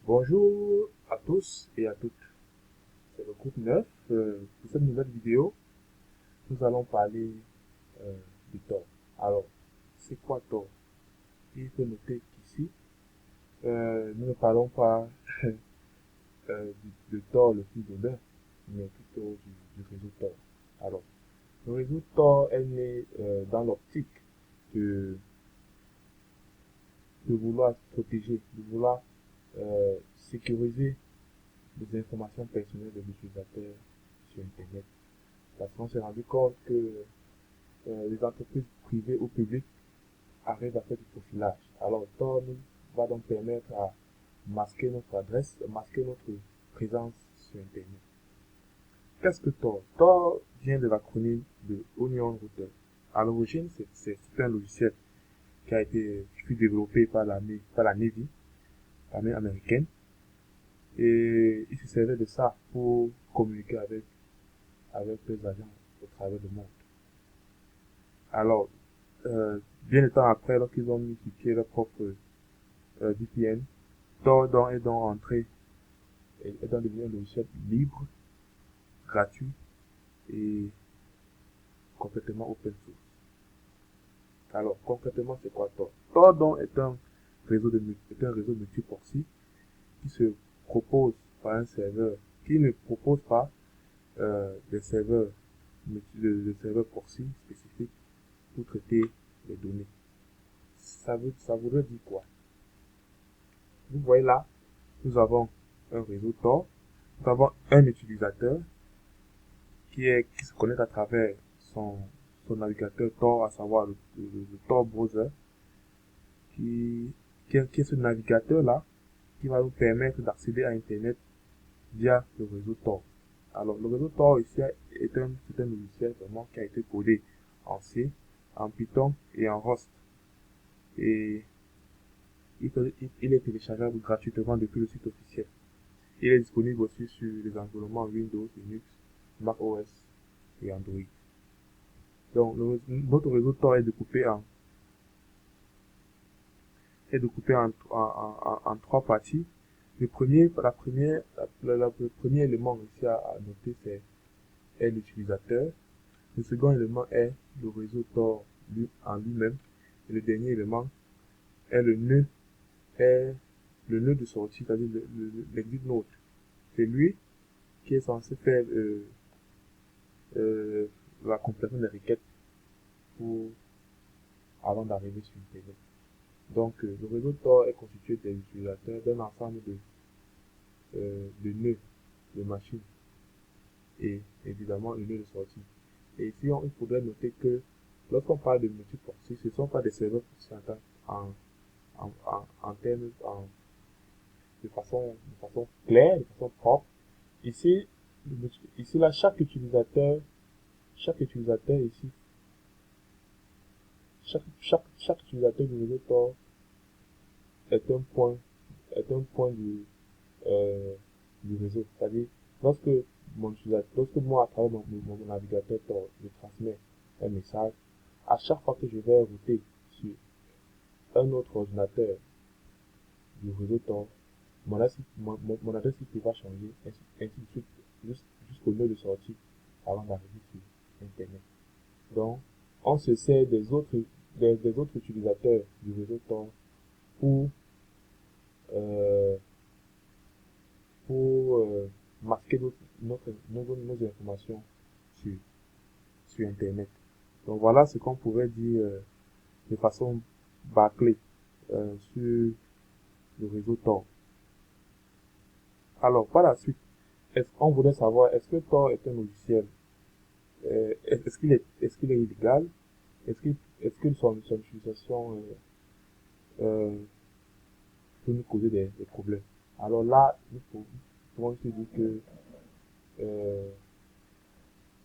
Bonjour à tous et à toutes. C'est le groupe 9. Pour cette nouvelle vidéo, nous allons parler euh, du tort. Alors, c'est quoi tort? Il faut noter qu'ici, nous ne parlons pas du tort le plus d'honneur, mais plutôt du réseau tort. Alors, le réseau tort est né dans l'optique de, de vouloir protéger, de vouloir sécuriser les informations personnelles de l'utilisateur sur Internet. Parce qu'on s'est rendu compte que les entreprises privées ou publiques arrivent à faire du profilage. Alors, Tor nous va donc permettre à masquer notre adresse, masquer notre présence sur Internet. Qu'est-ce que Tor? Tor vient de l'acronyme de Onion Router. À l'origine, c'est un logiciel qui fut développé par la Navy, l'armée américaine, et il se servait de ça pour communiquer avec les agents au travers du monde. Alors, bien de temps après, lorsqu'ils ont mis sur pied leur propre VPN, Tor est donc entré, est donc devenu un logiciel libre, gratuit et complètement open source. Alors, concrètement, c'est quoi Tor? Tor donc est un réseau multiproxy qui se propose par un serveur, qui ne propose pas des serveurs, de serveurs proxy spécifiques pour traiter les données. Ça voudrait dire quoi? Vous voyez là, nous avons un réseau Tor, nous avons un utilisateur qui se connecte à travers son navigateur Tor, à savoir le Tor browser, qui est ce navigateur-là, qui va nous permettre d'accéder à Internet via le réseau Tor. Alors, le réseau Tor ici c'est un logiciel vraiment qui a été codé en C, en Python et en Rust. Et il est téléchargeable gratuitement depuis le site officiel. Il est disponible aussi sur les environnements Windows, Linux, Mac OS et Android. Donc, notre réseau Tor est découpé en trois parties. Le premier, le premier élément ici à noter, est l'utilisateur. Le second élément est le réseau Tor en lui-même. Et le dernier élément est est le nœud de sortie, c'est-à-dire l'exit node. C'est lui qui est censé faire euh, la complétion des requêtes pour, avant d'arriver sur Internet. Donc, le réseau Tor est constitué des utilisateurs d'un ensemble de nœuds de machines et évidemment une nœud de sortie. Et ici, il faudrait noter que lorsqu'on parle de multiproxy, ce ne sont pas des serveurs proxy en termes, de façon claire, de façon propre. Ici, là, chaque utilisateur ici, chaque utilisateur du réseau Tor est un point, est un point du réseau. C'est-à-dire, lorsque lorsque moi, à travers mon navigateur Tor, je transmets un message, à chaque fois que je vais router sur un autre ordinateur du réseau Tor, mon adresse IP va changer, ainsi de suite, jusqu'au nœud de sortie avant d'arriver sur Internet. Donc, on se sert des autres utilisateurs du réseau Tor pour, euh, masquer nos informations sur, sur Internet. Donc voilà ce qu'on pourrait dire de façon bâclée sur le réseau Tor. Alors, par la suite, on voudrait savoir, est-ce que Tor est un logiciel, est-ce qu'il est illégal, est-ce que son utilisation peut nous causer des problèmes. Alors là, nous pouvons se dire euh,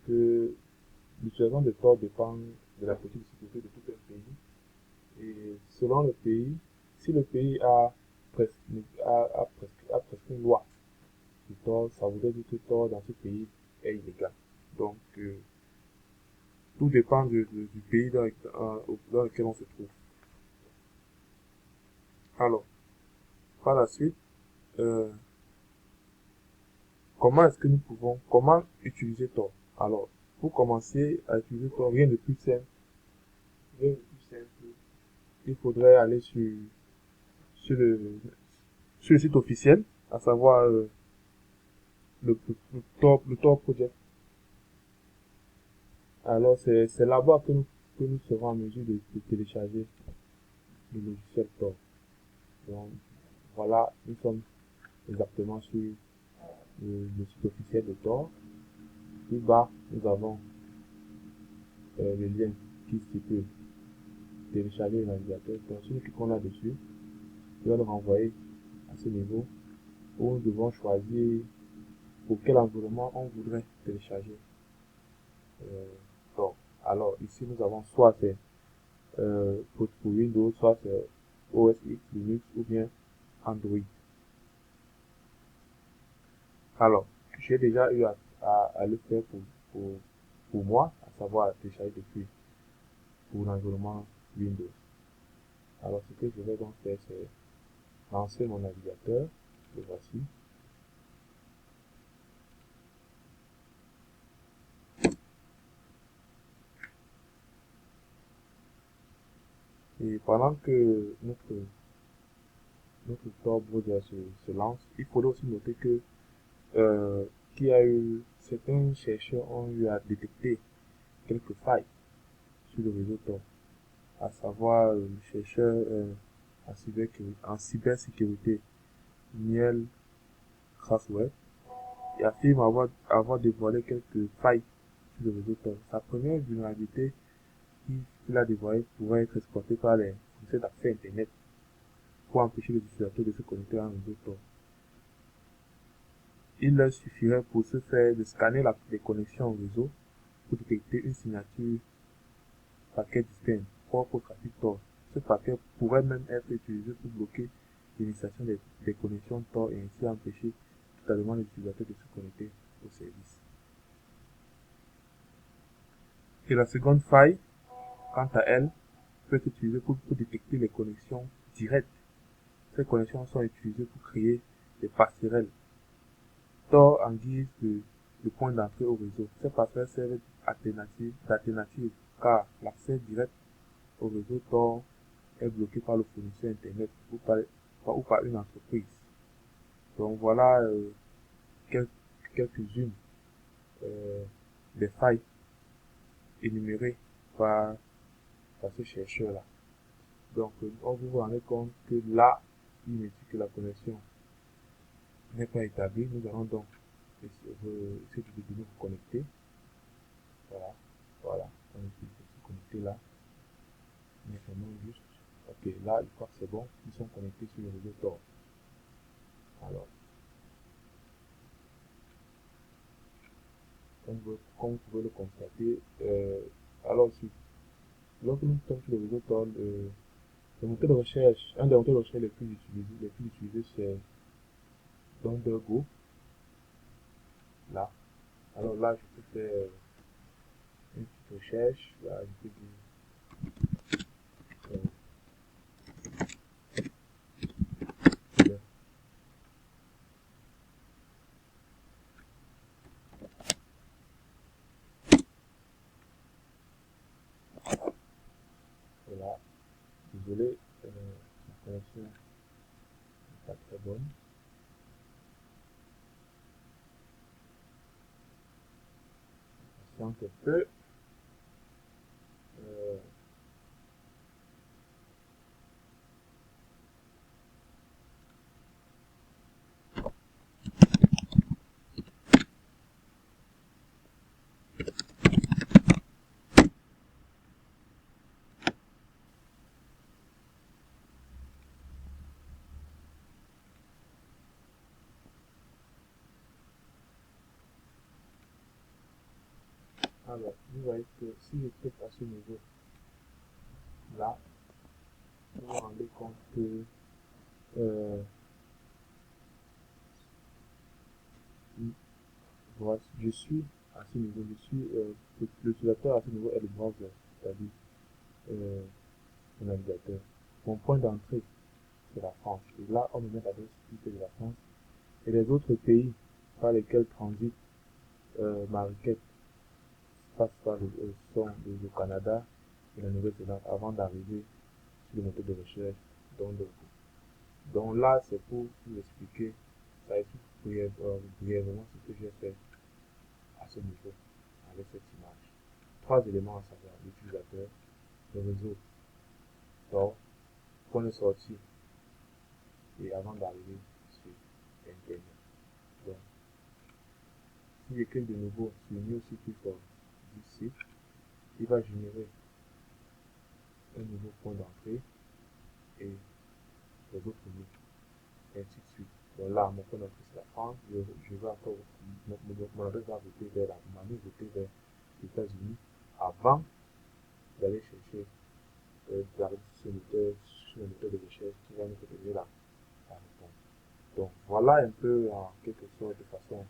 que l'utilisation de Tor dépend de la politique de sécurité de tout un pays. Et selon le pays, si le pays a presque une loi sur Tor, ça voudrait dire que Tor dans ce pays est illégal. Donc, tout dépend du pays dans lequel on se trouve. Alors, par la suite, comment est-ce que nous pouvons, comment utiliser Tor? Alors, pour commencer à utiliser Tor, rien de plus simple. Rien de plus simple. Il faudrait aller sur le, sur le site officiel, à savoir le Tor Project. Alors, c'est là-bas que nous serons en mesure de télécharger le logiciel Tor. Donc, voilà, nous sommes exactement sur le site officiel de Tor. Plus bas, nous avons le lien qui stipule télécharger le navigateur. Donc, si nous cliquons là-dessus, il va nous renvoyer à ce niveau où nous devons choisir pour quel environnement on voudrait télécharger Tor. Alors, ici, nous avons soit c'est pour Windows, soit c'est OS X, Linux ou bien Android. Alors, j'ai déjà eu à le faire pour moi, à savoir télécharger depuis pour l'environnement Windows. Alors, ce que je vais donc faire, c'est lancer mon navigateur. Le voici. Et pendant que notre Tor browser se lance, il faudrait aussi noter que certains chercheurs ont eu à détecter quelques failles sur le réseau Tor, à savoir le chercheur en cybersécurité Niel Craswell et affirme avoir dévoilé quelques failles sur le réseau Tor. Sa première vulnérabilité qu'il a dévoilée pourrait être exploitée par les fournisseurs d'accès Internet pour empêcher les utilisateurs de se connecter à un réseau Tor. Il leur suffirait pour ce faire de scanner les connexions au réseau pour détecter une signature paquet distinct propre au trafic Tor. Ce paquet pourrait même être utilisé pour bloquer l'initiation des connexions Tor et ainsi empêcher totalement les utilisateurs de se connecter au service. Et la seconde faille, quant à elle, peut être utilisée pour détecter les connexions directes. Ces connexions sont utilisées pour créer des passerelles Tor en guise de point d'entrée au réseau. Ces passerelles servent d'alternative car l'accès direct au réseau Tor est bloqué par le fournisseur Internet ou par une entreprise. Donc voilà quelques-unes des failles énumérées par ce chercheur-là. Donc on vous rendez compte que là, il me dit que la connexion n'est pas établie. Nous allons donc essayer de nous connecter. Voilà, on essaie de se connecter là. Mais vraiment juste. Ok, là, une fois que c'est bon, ils sont connectés sur le réseau Tor. Alors, comme vous pouvez le constater, lorsque nous sommes sur le réseau Tor, un des moteurs de recherche les plus utilisés, c'est DuckDuckGo. Là. Alors là, je peux faire une petite recherche. Là, je peux dire, voilà. Désolé, la connexion n'est pas très bonne. Patiente un peu. Alors, vous voyez que si je clique à ce niveau, là, vous vous rendez compte que je suis à ce niveau, l'utilisateur à ce niveau est le browser, c'est-à-dire le navigateur. Mon point d'entrée, c'est la France. Et là, on me met l'adresse IP de la France Et les autres pays par lesquels transite ma requête sont le Canada et la Nouvelle-Zélande avant d'arriver sur le moteur de recherche donc là, c'est pour vous expliquer, ça explique brièvement ce que j'ai fait à ce niveau avec cette image. 3 éléments à savoir: l'utilisateur, le réseau, donc point de sortie et avant d'arriver sur Internet. Donc, si je clique de nouveau sur New City for this site, il va générer un nouveau point d'entrée et les autres liens, et ainsi de suite. Donc là, mon point d'entrée c'est la France, je vais encore, mon adresse va voter vers l'Allemagne, voter vers les États-Unis avant d'aller chercher, d'arriver sur le moteur de recherche qui va nous proposer la réponse. Donc voilà un peu en quelque sorte de façon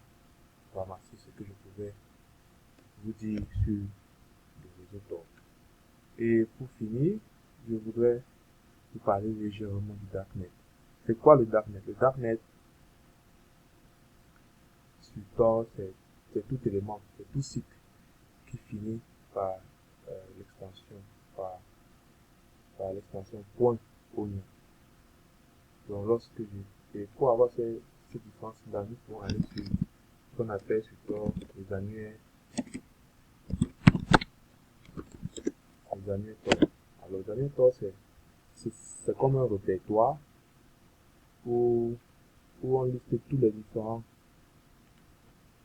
ramasser ce que je pouvais vous dire sur le réseau Tor. Et pour finir, je voudrais vous parler légèrement du Darknet. C'est quoi le Darknet? Le Darknet, sur Tor, c'est tout élément, c'est tout site qui finit par l'extension, par l'extension .onion. Donc lorsque et pour avoir ces différences là, nous pouvons aller sur ce qu'on appelle sur Tor les annuaires Tor. Alors les annuaires Tor, c'est comme un répertoire où on liste tous les différents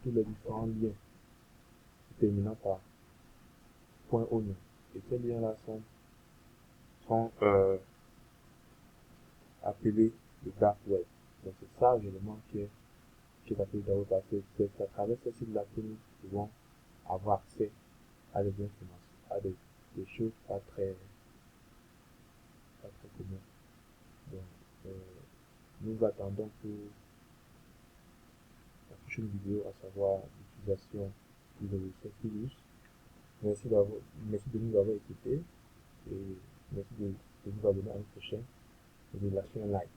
liens terminant par .onion. Et ces liens-là sont appelés le dark web. Donc c'est ça l'élément qui est appelé dark web, parce que c'est à travers ce site-là que nous pouvons avoir accès à des informations, à des choses pas très communes. Donc nous attendons pour la prochaine vidéo, à savoir l'utilisation du logiciel Pilus. Merci de nous avoir écoutés et merci de vous abonner à une prochaine et de lâcher un like.